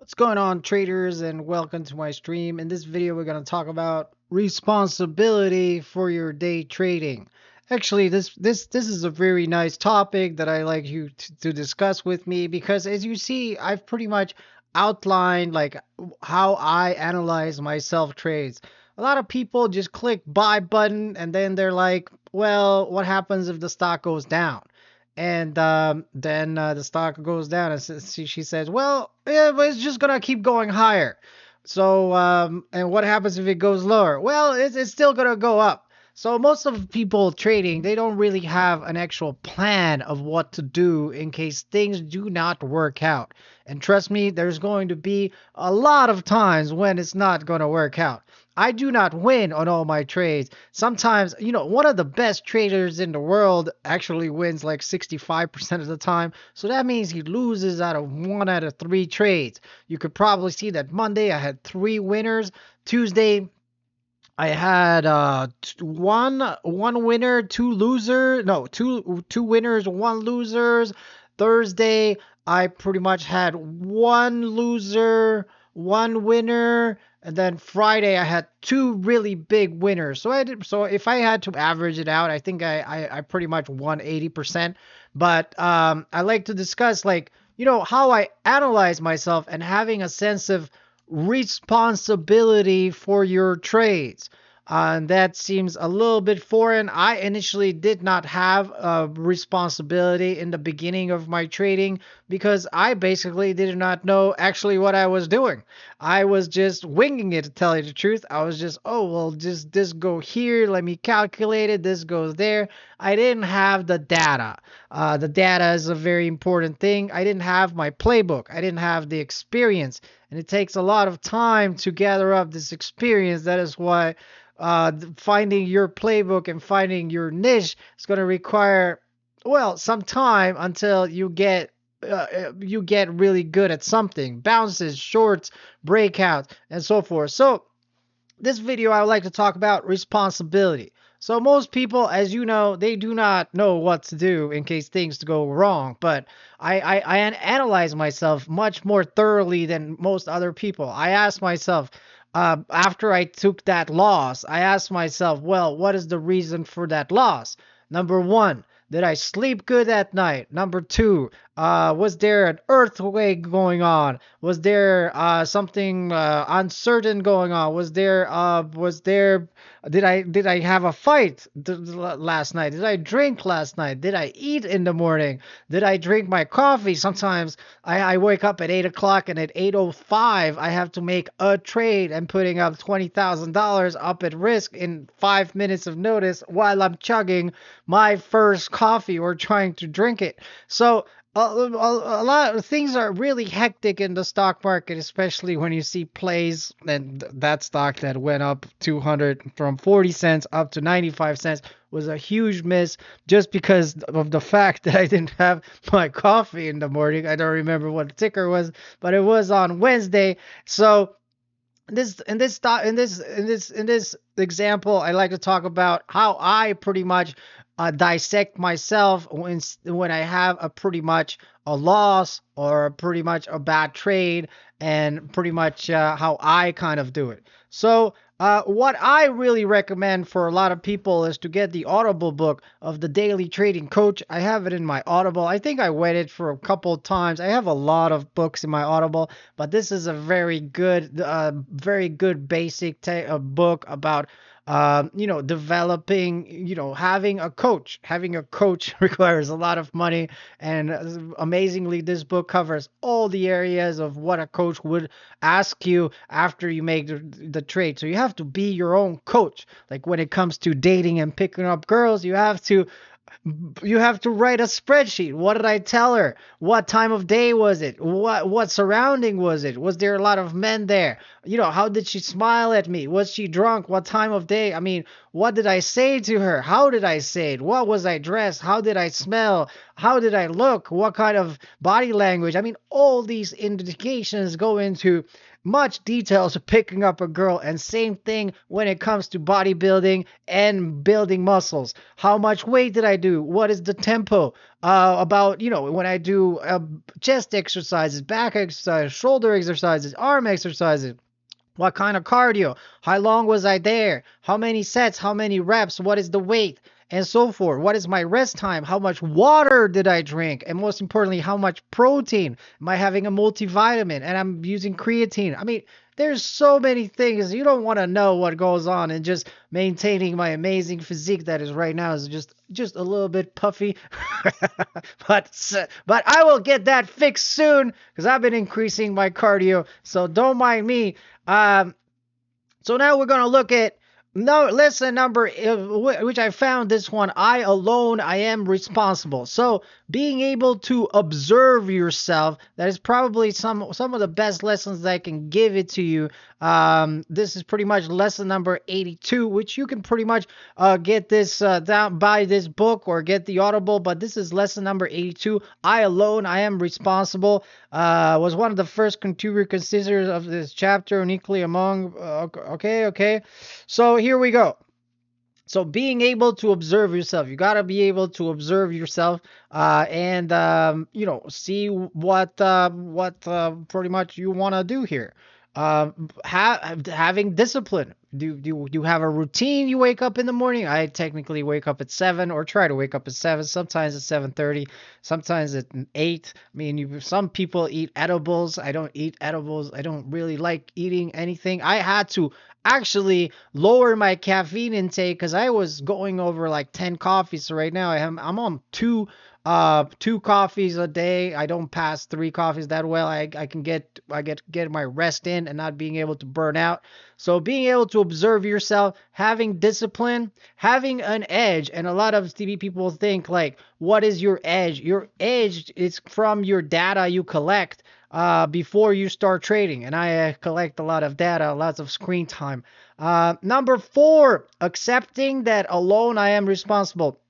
What's going on, traders, and welcome to my stream. In this video, we're going to talk about responsibility for your day trading. Actually, this is a very nice topic that I like you to discuss with me because, as you see, I've pretty much outlined like how I analyze my self trades. A lot of people just click buy button and then they're like, well, what happens if the stock goes down? And then the stock goes down, and she says, "Well, yeah, but it's just gonna keep going higher." So, and what happens if it goes lower? Well, it's still gonna go up. So most of people trading, they don't really have an actual plan of what to do in case things do not work out. And trust me, there's going to be a lot of times when it's not going to work out. I do not win on all my trades. Sometimes, one of the best traders in the world actually wins like 65% of the time. So that means he loses out of 1 out of 3 trades. You could probably see that Monday I had 3 winners. Tuesday I had one winner, two loser. No, two winners, one losers. Thursday I pretty much had one loser, one winner, and then Friday I had two really big winners. So if I had to average it out, I think I pretty much won 80%. But I like to discuss like how I analyze myself and having a sense of responsibility for your trades. And that seems a little bit foreign. I initially did not have a responsibility in the beginning of my trading because I basically did not know actually what I was doing. I was just winging it, to tell you the truth. I was just, oh, well, just this go here, let me calculate it, this goes there. I didn't have the data. The data is a very important thing. I didn't have my playbook, I didn't have the experience, and it takes a lot of time to gather up this experience. That is why finding your playbook and finding your niche is going to require, well, some time until you get really good at something. Bounces, shorts, breakouts, and so forth. So this video I would like to talk about responsibility. So most people, as you know, they do not know what to do in case things go wrong. But I analyze myself much more thoroughly than most other people. I ask myself, after I took that loss, I asked myself, well, what is the reason for that loss? Number one, did I sleep good at night? Number two, was there an earthquake going on? Was there something uncertain going on? Did I have a fight last night? Did I drink last night? Did I eat in the morning? Did I drink my coffee? Sometimes I wake up at 8 o'clock, and at 8:05 I have to make a trade and putting up $20,000 up at risk in 5 minutes of notice while I'm chugging my first coffee or trying to drink it. So a lot of things are really hectic in the stock market, especially when you see plays and that stock that went up 200 from 40 cents up to 95 cents was a huge miss just because of the fact that I didn't have my coffee in the morning. I don't remember what the ticker was, but it was on Wednesday. So in this example, I like to talk about how I pretty much dissect myself when I have a pretty much a loss or pretty much a bad trade, and pretty much how I kind of do it. So what I really recommend for a lot of people is to get the Audible book of the Daily Trading Coach. I have it in my Audible. I think I read it for a couple of times. I have a lot of books in my Audible, but this is a very good basic book about developing, having a coach. Having a coach requires a lot of money, and amazingly, this book covers all the areas of what a coach would ask you after you make the trade. So you have to be your own coach. Like when it comes to dating and picking up girls, you have to write a spreadsheet. What did I tell her? What time of day was it? What surrounding was it? Was there a lot of men there? How did she smile at me? Was she drunk? What time of day? I mean, what did I say to her? How did I say it? What was I dressed? How did I smell? How did I look? What kind of body language? I mean, all these indications go into much details of picking up a girl. And same thing when it comes to bodybuilding and building muscles. How much weight did I do? What is the tempo? About, when I do chest exercises, back exercises, shoulder exercises, arm exercises. What kind of cardio? How long was I there? How many sets? How many reps? What is the weight? And so forth. What is my rest time? How much water did I drink? And most importantly, how much protein? Am I having a multivitamin? And I'm using creatine. I mean, there's so many things. You don't want to know what goes on and just maintaining my amazing physique that is right now is just a little bit puffy. but I will get that fixed soon because I've been increasing my cardio. So don't mind me. Um, so now we're going to look at no lesson number, which I found this one. I alone, I am responsible. So being able to observe yourself, that is probably some of the best lessons that I can give it to you. This is pretty much lesson number 82, which you can pretty much get this down, buy this book or get the Audible. But this is lesson number 82. I alone, I am responsible. Was one of the first contributors of this chapter, uniquely among. Okay. So here we go. So being able to observe yourself, you got to be able to observe yourself, and see what pretty much you want to do here. Having discipline. Do you have a routine? You wake up in the morning. I technically wake up at 7 or try to wake up at 7. Sometimes at 7:30. Sometimes at 8. I mean, some people eat edibles. I don't eat edibles. I don't really like eating anything. I had to actually lower my caffeine intake because I was going over like 10 coffees. So right now I'm on two coffees a day. I don't pass 3 coffees that well. I can get my rest in and not being able to burn out. So being able to observe yourself, having discipline, having an edge. And a lot of TV people think like, what is your edge? Your edge is from your data you collect before you start trading. And I collect a lot of data, lots of screen time. Number 4, accepting that alone I am responsible.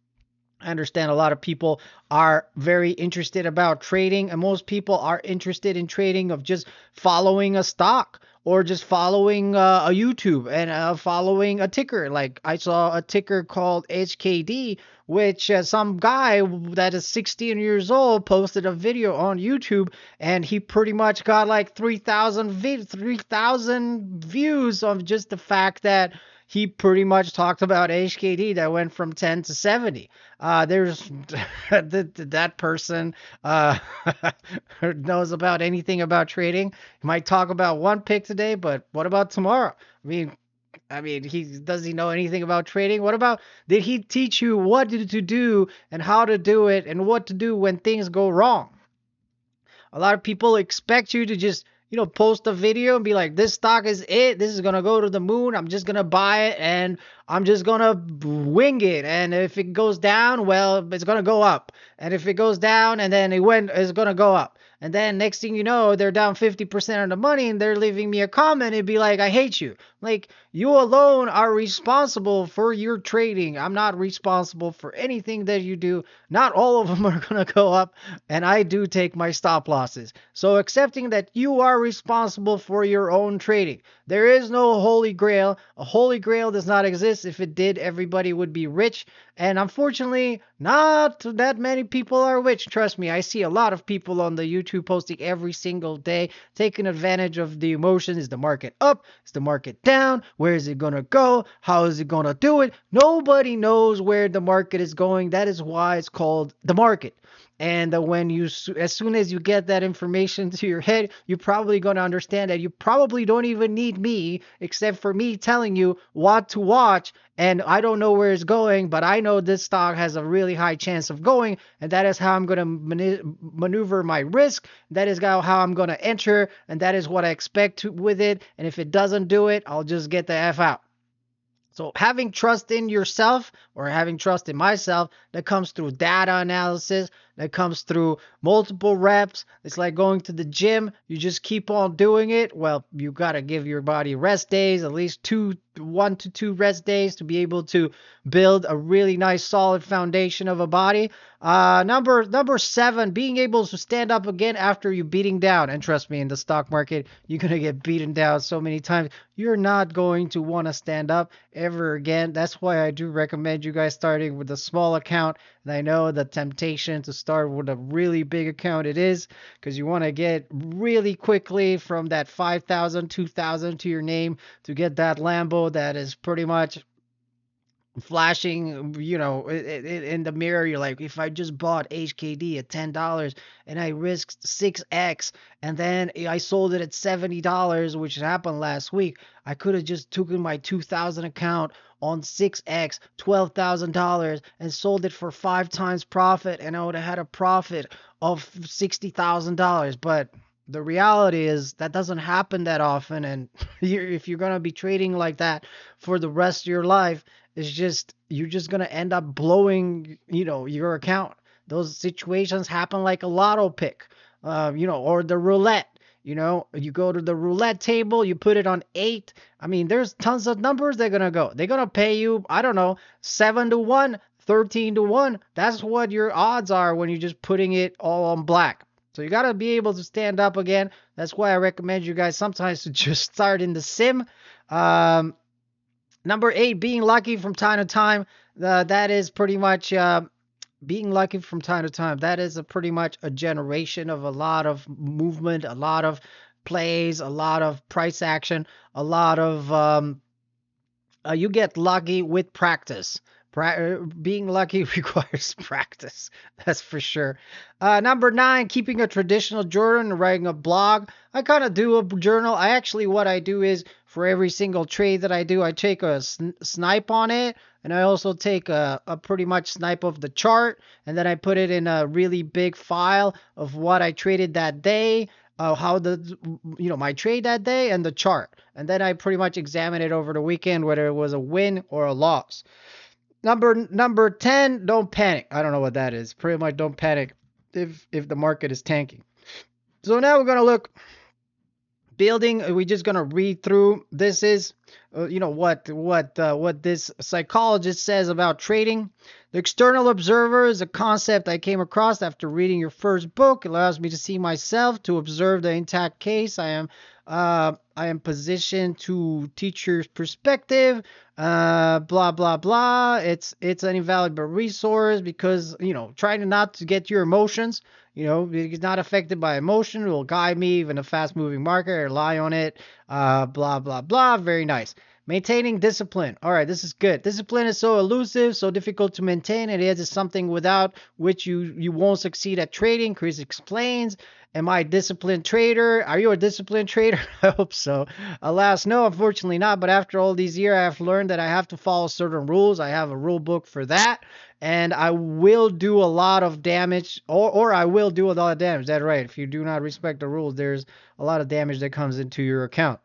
I understand a lot of people are very interested about trading, and most people are interested in trading of just following a stock or just following a YouTube and following a ticker. Like I saw a ticker called HKD, which some guy that is 16 years old posted a video on YouTube, and he pretty much got like 3,000 views of just the fact that he pretty much talked about HKD that went from 10 to 70. There's that person knows about anything about trading. He might talk about one pick today, but what about tomorrow? Does he know anything about trading? What about, did he teach you what to do and how to do it and what to do when things go wrong? A lot of people expect you to just, post a video and be like, this stock is it. This is going to go to the moon. I'm just going to buy it and I'm just going to wing it. And if it goes down, well, it's going to go up. And if it goes down and then it's going to go up. And then next thing you know, they're down 50% of the money and they're leaving me a comment. It'd be like, I hate you. Like, you alone are responsible for your trading. I'm not responsible for anything that you do. Not all of them are going to go up. And I do take my stop losses. So accepting that you are responsible for your own trading. There is no holy grail. A holy grail does not exist. If it did, everybody would be rich. And unfortunately, not that many people are rich. Trust me, I see a lot of people on the YouTube posting every single day, taking advantage of the emotion. Is the market up? Is the market down? Where is it going to go? How is it going to do it? Nobody knows where the market is going. That is why it's called the market. And as soon as you get that information to your head, you're probably going to understand that you probably don't even need me, except for me telling you what to watch. And I don't know where it's going, but I know this stock has a really high chance of going. And that is how I'm going to maneuver my risk. That is how I'm going to enter. And that is what I expect with it. And if it doesn't do it, I'll just get the F out. So having trust in yourself or having trust in myself, that comes through data analysis, that comes through multiple reps. It's like going to the gym. You just keep on doing it. Well, you got to give your body rest days, at least 1 to 2 rest days to be able to build a really nice solid foundation of a body. Number 7, being able to stand up again after you beating down. And trust me, in the stock market, you're gonna get beaten down so many times. You're not going to want to stand up ever again. That's why I do recommend you guys starting with a small account. And I know the temptation to start with a really big account it is, because you want to get really quickly from that 5,000, 2,000 to your name to get that Lambo that is pretty much flashing, in the mirror. You're like, if I just bought HKD at $10 and I risked 6x and then I sold it at $70, which happened last week, I could have just taken my 2000 account on 6x, $12,000, and sold it for 5 times profit, and I would have had a profit of $60,000. But the reality is that doesn't happen that often, and if you're going to be trading like that for the rest of your life, it's just you're just gonna end up blowing, your account. Those situations happen like a lotto pick, or the roulette. You go to the roulette table, you put it on 8. I mean, there's tons of numbers they're gonna go. They're gonna pay you, I don't know, 7 to 1, 13 to 1. That's what your odds are when you're just putting it all on black. So you gotta be able to stand up again. That's why I recommend you guys sometimes to just start in the sim. Number 8, being lucky from time to time. That is pretty much being lucky from time to time. That is pretty much a generation of a lot of movement, a lot of plays, a lot of price action, a lot of you get lucky with practice. Being lucky requires practice. That's for sure. Number 9, keeping a traditional journal and writing a blog. I kind of do a journal. What I do is for every single trade that I do, I take a snipe on it. And I also take a pretty much snipe of the chart. And then I put it in a really big file of what I traded that day, how my trade that day, and the chart. And then I pretty much examine it over the weekend, whether it was a win or a loss. Number 10, don't panic. I don't know what that is. Pretty much don't panic if the market is tanking. So now we're gonna look building. We're just gonna read through. This is what this psychologist says about trading. The external observer is a concept I came across after reading your first book. It allows me to see myself, to observe the intact case. I am positioned to teacher's perspective. Blah blah blah. It's an invaluable resource because trying not to get your emotions. It's not affected by emotion. It will guide me even a fast-moving market. I rely on it. Blah blah blah. Very nice. Maintaining discipline. All right, this is good. Discipline is so elusive, so difficult to maintain. It is something without which you won't succeed at trading. Chris explains. Am I a disciplined trader? Are you a disciplined trader? I hope so. Alas, no, unfortunately not. But after all these years, I have learned that I have to follow certain rules. I have a rule book for that. And I will do a lot of damage, or I will do a lot of damage. That's right. If you do not respect the rules, there's a lot of damage that comes into your account.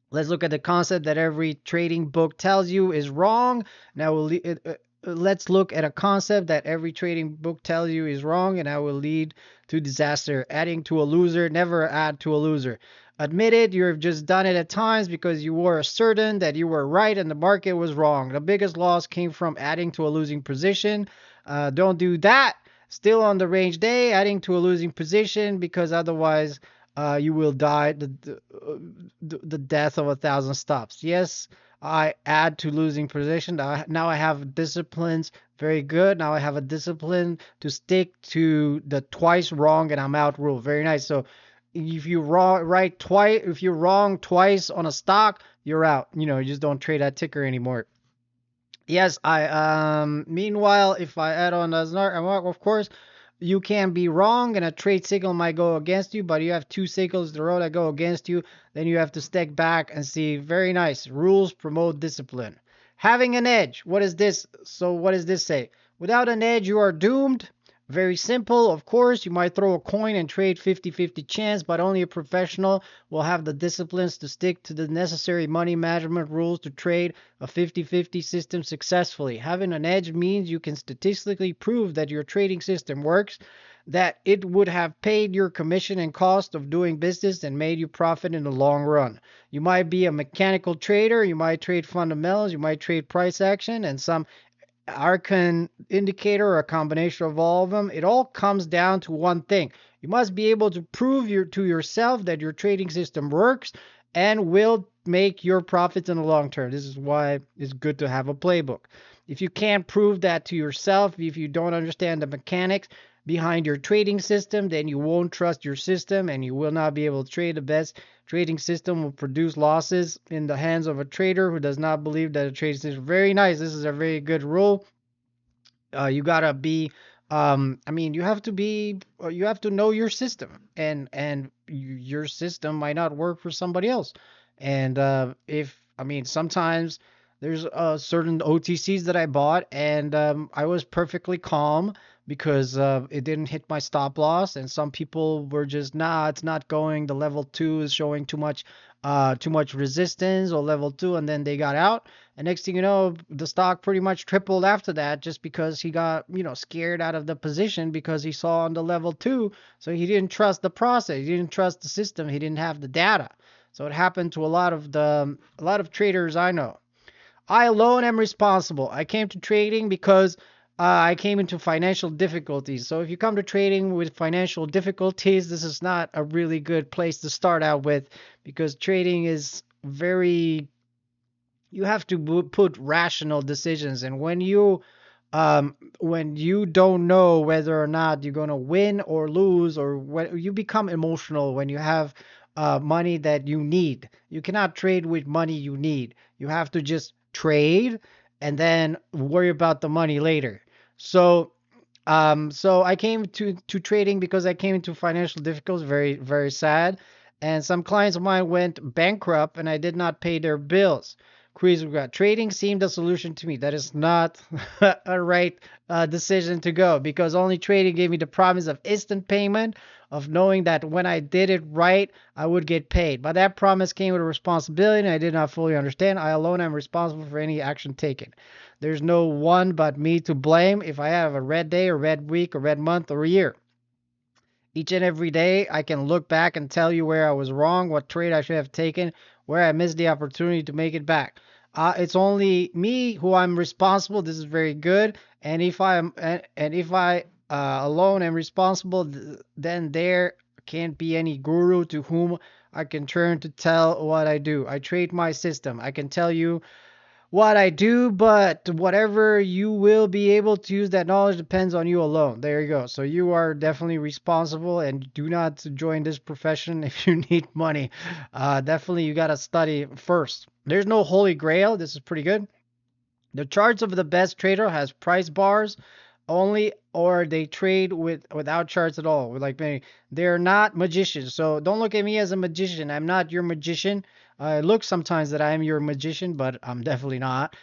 Let's look at the concept that every trading book tells you is wrong. Now let's look at a concept that every trading book tells you is wrong, and that will lead to disaster. Adding to a loser, never add to a loser. Admit it, you've just done it at times because you were certain that you were right and the market was wrong. The biggest loss came from adding to a losing position. Don't do that. Still on the range day, adding to a losing position, because otherwise you will die the death of 1,000 stops. Yes, I add to losing position. Now I have disciplines. Very good. Now I have a discipline to stick to the twice wrong and I'm out rule. Very nice. So if you're wrong twice on a stock, you're out. You just don't trade that ticker anymore. Yes, meanwhile, if I add on as of course, you can be wrong and a trade signal might go against you, but you have 2 signals in a row that go against you. Then you have to step back and see. Very nice. Rules promote discipline. Having an edge. What is this? So what does this say? Without an edge, you are doomed. Very simple. Of course, you might throw a coin and trade 50-50 chance, but only a professional will have the disciplines to stick to the necessary money management rules to trade a 50-50 system successfully. Having an edge means you can statistically prove that your trading system works, that it would have paid your commission and cost of doing business and made you profit in the long run. You might be a mechanical trader, you might trade fundamentals, you might trade price action and some Arcan indicator or a combination of all of them. It all comes down to one thing. You must be able to prove to yourself that your trading system works and will make your profits in the long term. This is why it's good to have a playbook. If you can't prove that to yourself, if you don't understand the mechanics behind your trading system, then you won't trust your system and you will not be able to trade. The best trading system will produce losses in the hands of a trader who does not believe that a trading system is very nice. This is a very good rule. You gotta be, I mean, you have to know your system, and your system might not work for somebody else. And if, I mean, sometimes there's certain OTCs that I bought, and I was perfectly calm because it didn't hit my stop loss, and some people were just, nah, it's not going. The level two is showing too much resistance, or level two, and then they got out. And next thing you know, the stock pretty much tripled after that just because he got, scared out of the position because he saw on the level two. So he didn't trust the process. He didn't trust the system. He didn't have the data. So it happened to a lot of traders I know. I alone am responsible. I came to trading because I came into financial difficulties. So if you come to trading with financial difficulties, this is not a really good place to start out with, because trading is very, you have to put rational decisions. And when you don't know whether or not you're going to win or lose, or when you become emotional when you have money that you need. You cannot trade with money you need. You have to just trade and then worry about the money later. So I came to trading because I came into financial difficulties, very, very sad. And some clients of mine went bankrupt and I did not pay their bills. Chris, trading seemed a solution to me. That is not a right decision to go, because only trading gave me the promise of instant payment, of knowing that when I did it right, I would get paid. But that promise came with a responsibility, and I did not fully understand. I alone am responsible for any action taken. There's no one but me to blame if I have a red day, a red week, a red month, or a year. Each and every day, I can look back and tell you where I was wrong, what trade I should have taken, where I missed the opportunity to make it back. It's only me who I'm responsible. This is very good. And if I alone am responsible, then there can't be any guru to whom I can turn to tell what I do. I trade my system. I can tell you what I do, but whatever you will be able to use that knowledge depends on you alone. There you go. So you are definitely responsible, and do not join this profession if you need money. Definitely you gotta study first. There's no holy grail. This is pretty good. The charts of the best trader has price bars only, or they trade without charts at all. Like me, they're not magicians. So don't look at me as a magician. I'm not your magician. It looks sometimes that I am your magician, but I'm definitely not.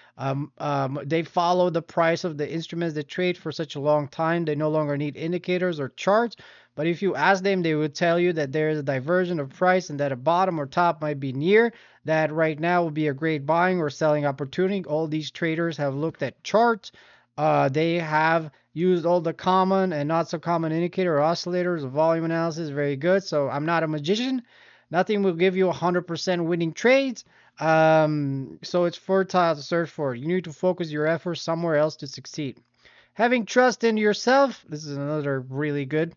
They follow the price of the instruments they trade for such a long time. They no longer need indicators or charts. But if you ask them, they would tell you that there is a diversion of price and that a bottom or top might be near. That right now will be a great buying or selling opportunity. All these traders have looked at charts. They have used all the common and not so common indicator or oscillators. Volume analysis is very good. So I'm not a magician. Nothing will give you 100% winning trades. So it's fertile to search for. You need to focus your efforts somewhere else to succeed. Having trust in yourself. This is another really good.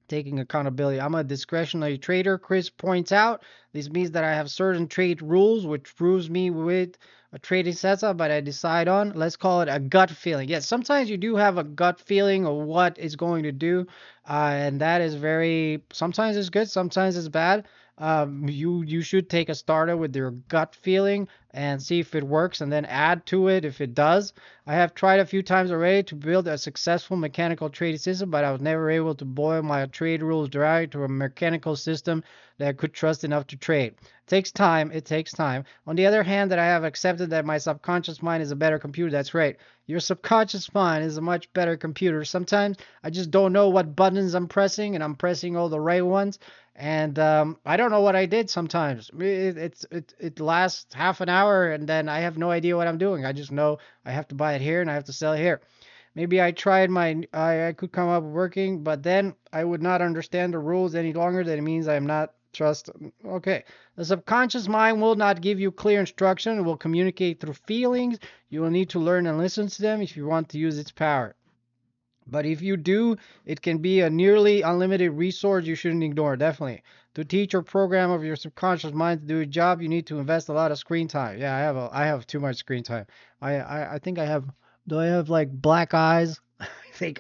Taking accountability. I'm a discretionary trader, Chris points out. This means that I have certain trade rules, which proves me with a trading setup, but I decide on, let's call it a gut feeling. Yes, sometimes you do have a gut feeling of what is going to do, and that is very, sometimes it's good, sometimes it's bad. You should take a starter with your gut feeling and see if it works, and then add to it if it does. I have tried a few times already to build a successful mechanical trading system, but I was never able to boil my trade rules dry to a mechanical system that I could trust enough to trade. It takes time. It takes time. On the other hand, that I have accepted that my subconscious mind is a better computer. That's right. Your subconscious mind is a much better computer. Sometimes I just don't know what buttons I'm pressing, and I'm pressing all the right ones. And I don't know what I did sometimes. It lasts half an hour, and then I have no idea what I'm doing. I just know I have to buy it here and I have to sell it here. Maybe I tried I could come up working, but then I would not understand the rules any longer. That means I am not trust. Okay, the subconscious mind will not give you clear instruction. It will communicate through feelings. You will need to learn and listen to them if you want to use its power. But if you do, it can be a nearly unlimited resource you shouldn't ignore, definitely. To teach or program of your subconscious mind to do a job, you need to invest a lot of screen time. Yeah, I have too much screen time. I think I have do I have like black eyes?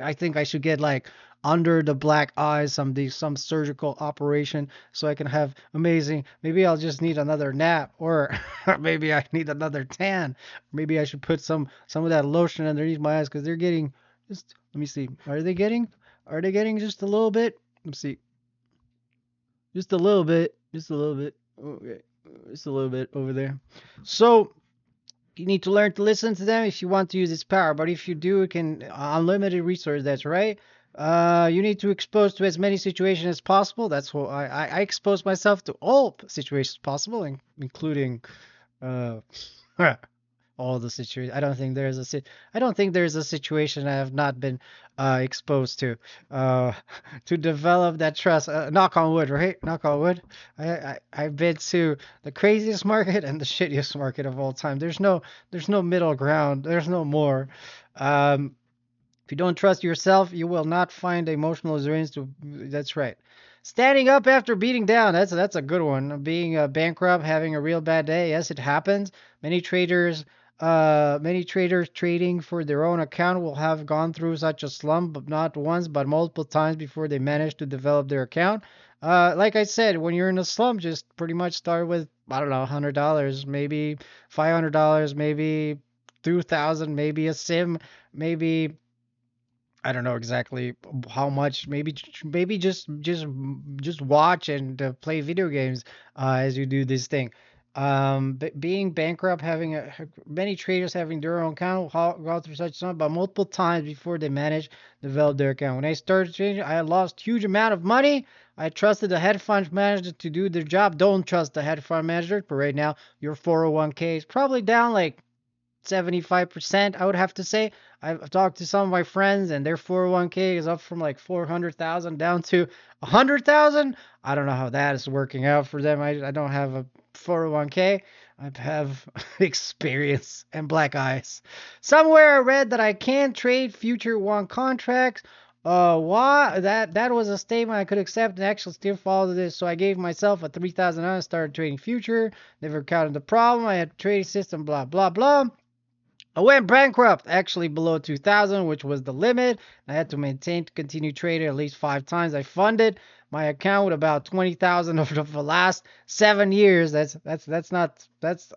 I think I should get like under the black eyes some surgical operation so I can have amazing. Maybe I'll just need another nap, or maybe I need another tan. Maybe I should put some of that lotion underneath my eyes because they're getting just let me see. Are they getting just a little bit? Let's see. Just a little bit. Just a little bit. Okay. Just a little bit over there. So you need to learn to listen to them if you want to use its power. But if you do, it can unlimited resource. That's right. You need to expose to as many situations as possible. That's what I expose myself to all situations possible, including uh, all the situation. I don't think there's a situation I have not been exposed uh, to develop that trust. Knock on wood, right? Knock on wood. I've been to the craziest market and the shittiest market of all time. There's no middle ground. There's no more. Um, if you don't trust yourself, you will not find emotional resilience to. That's right. Standing up after beating down. That's a good one. Being bankrupt, having a real bad day. Yes, it happens. Many traders trading for their own account will have gone through such a slump, but not once, but multiple times before they manage to develop their account. Like I said, when you're in a slump, just pretty much start with I don't know, $100, maybe $500, maybe 2,000, maybe a sim, maybe I don't know exactly how much. Maybe just watch and play video games as you do this thing. Being bankrupt, many traders having their own account go through such something, but multiple times before they manage to develop their account. When I started trading, I had lost huge amount of money. I trusted the hedge fund manager to do their job. Don't trust the hedge fund manager. But right now, your 401k is probably down like 75%, I would have to say. I've talked to some of my friends and their 401k is up from like 400,000 down to 100,000. I don't know how that is working out for them. I don't have a 401k. I have experience and black eyes. Somewhere I read that I can't trade future one contracts. Why that was a statement I could accept and actually still follow this. So I gave myself a 3,000 and started trading future. Never counted the problem. I had a trading system, blah blah blah. I went bankrupt, actually below 2,000, which was the limit. I had to maintain to continue trading at least 5 times. I funded my account with about 20,000 over the last 7 years. That's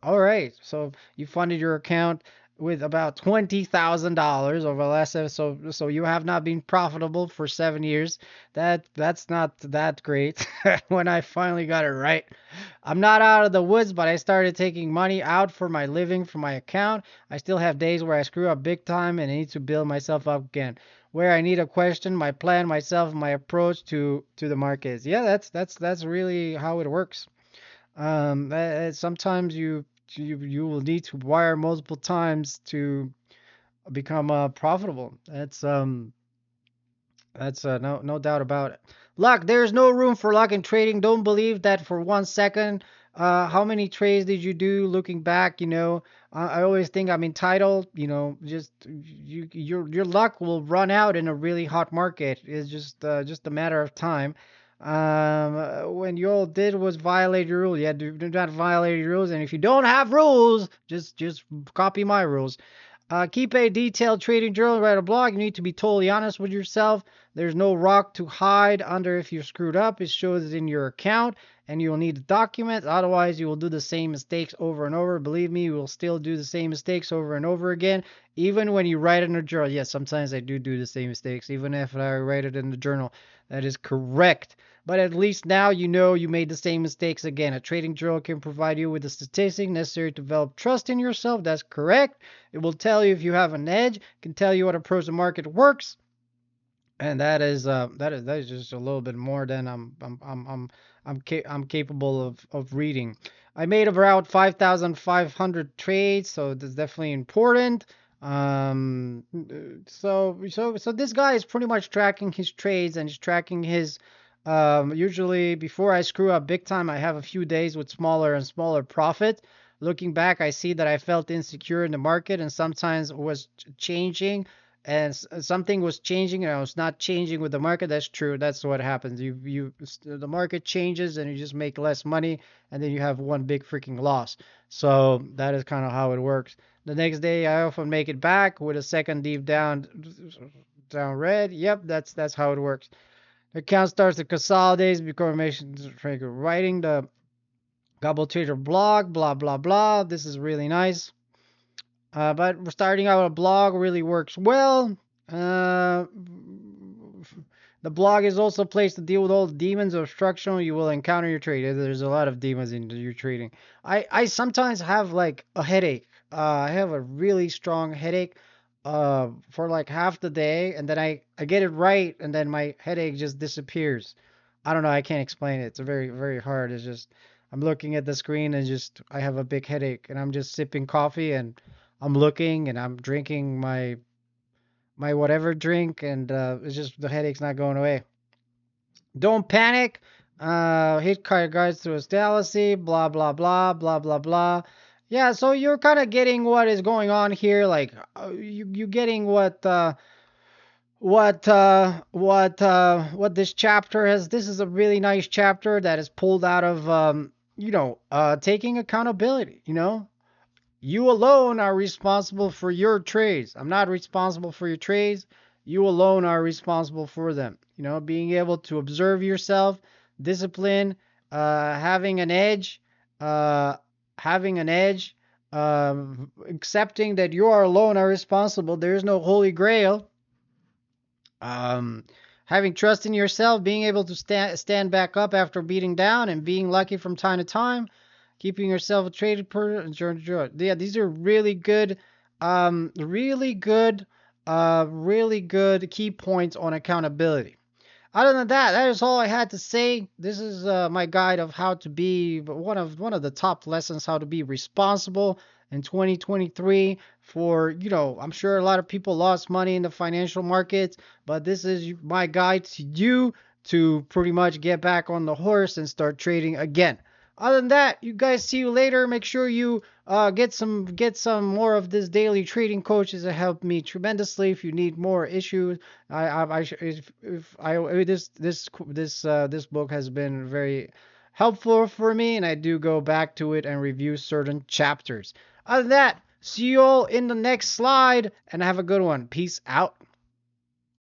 all right. So you funded your account with about $20,000 over the last 7. So you have not been profitable for 7 years. That's not that great. When I finally got it right, I'm not out of the woods, but I started taking money out for my living from my account. I still have days where I screw up big time and I need to build myself up again. Where I need a question, my plan, myself, my approach to the markets. Yeah, that's really how it works. Sometimes you will need to wire multiple times to become profitable. That's no doubt about it. Luck. There's no room for luck in trading. Don't believe that for 1 second. How many trades did you do? Looking back, I always think I'm entitled. Just your luck will run out in a really hot market. It's just a matter of time. When you all did was violate your rule. You had to do not violate your rules, and if you don't have rules, just copy my rules. Keep a detailed trading journal, write a blog. You need to be totally honest with yourself. There's no rock to hide under if you're screwed up. It shows in your account and you will need to document. Otherwise, you will do the same mistakes over and over. Believe me, you will still do the same mistakes over and over again, even when you write it in a journal. Yes, sometimes I do the same mistakes, even if I write it in the journal. That is correct. But at least now you know you made the same mistakes again. A trading journal can provide you with the statistics necessary to develop trust in yourself. That's correct. It will tell you if you have an edge. It can tell you what approach the market works. And that is just a little bit more than I'm capable of reading. I made around 5,500 trades, so that's definitely important. So this guy is pretty much tracking his trades, and he's tracking his. Usually before I screw up big time, I have a few days with smaller and smaller profit. Looking back, I see that I felt insecure in the market, and sometimes was changing and something was changing and I was not changing with the market. That's true. That's what happens. The market changes and you just make less money, and then you have one big freaking loss. So that is kind of how it works. The next day I often make it back with a second deep down red. Yep, that's how it works. The account starts to consolidate because writing the Gobble Trader blog, blah blah blah. This is really nice. But starting out a blog really works well. Uh, the blog is also a place to deal with all the demons or obstruction you will encounter in your trade. There's a lot of demons in your trading. I sometimes have like a headache. I have a really strong headache for like half the day, and then I get it right, and then my headache just disappears. I don't know. I can't explain it. It's very, very hard. It's just I'm looking at the screen and just I have a big headache, and I'm just sipping coffee and I'm looking and I'm drinking my whatever drink, and it's just the headache's not going away. Don't panic. Hit card guides through a fallacy. Blah blah blah blah blah blah. Yeah, so you're kind of getting what is going on here. Like you getting what this chapter has. This is a really nice chapter that is pulled out of taking accountability. You alone are responsible for your trades. I'm not responsible for your trades. You alone are responsible for them. Being able to observe yourself, discipline, having an edge, uh, having an edge, accepting that you are alone are responsible. There is no holy grail. Um, Having trust in yourself, being able to stand back up after beating down, and being lucky from time to time, keeping yourself a traded person. Yeah, these are really good key points on accountability. Other than that, that is all I had to say. This is my guide of how to be one of the top lessons, how to be responsible in 2023. For I'm sure a lot of people lost money in the financial markets, but this is my guide to you to pretty much get back on the horse and start trading again. Other than that, you guys, see you later. Make sure you get some more of this daily trading coaches that help me tremendously. If you need more issues, if I this book has been very helpful for me, and I do go back to it and review certain chapters. Other than that, see you all in the next slide, and have a good one. Peace out.